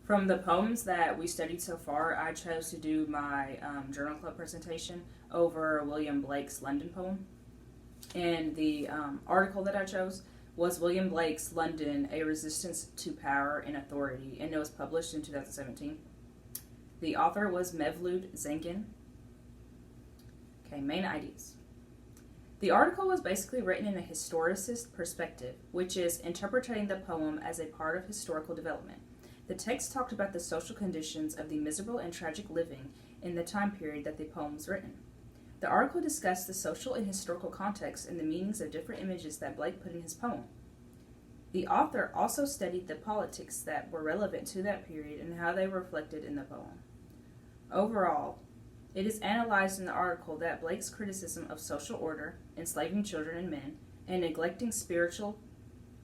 From the poems that we studied so far, I chose to do my journal club presentation over William Blake's London poem. And the article that I chose was William Blake's London, A Resistance to Power and Authority, and it was published in 2017. The author was Mevlud Zengin. Okay, main ideas. The article was basically written in a historicist perspective, which is interpreting the poem as a part of historical development. The text talked about the social conditions of the miserable and tragic living in the time period that the poem was written. The article discussed the social and historical context and the meanings of different images that Blake put in his poem. The author also studied the politics that were relevant to that period and how they were reflected in the poem. Overall, it is analyzed in the article that Blake's criticism of social order, enslaving children and men, and neglecting spiritual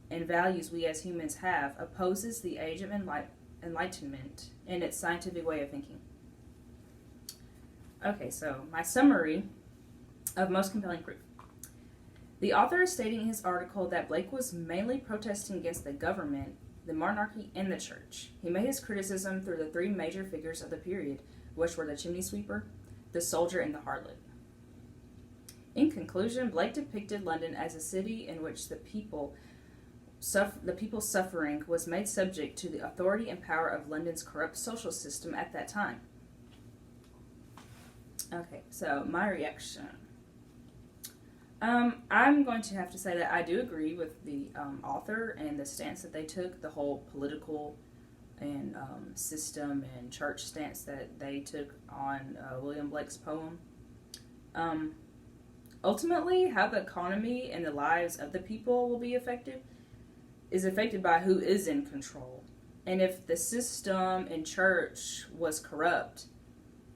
and values we as humans have opposes the Age of Enlightenment and its scientific way of thinking. Okay, so my summary of most compelling proof. The author is stating in his article that Blake was mainly protesting against the government, the monarchy, and the church. He made his criticism through the three major figures of the period, which were the chimney sweeper, the soldier, and the harlot. In conclusion, Blake depicted London as a city in which the people's suffering was made subject to the authority and power of London's corrupt social system at that time. Okay, so my reaction. I'm going to have to say that I do agree with the author and the stance that they took, the whole political and system and church stance that they took on William Blake's poem. Ultimately, how the economy and the lives of the people will be affected is affected by who is in control. And if the system and church was corrupt,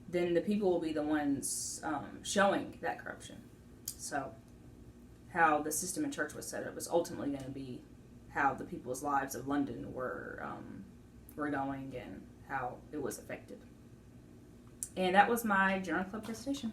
then the people will be the ones showing that corruption. So, how the system and church was set up was ultimately going to be how the people's lives of London were going and how it was affected. And that was my journal club presentation.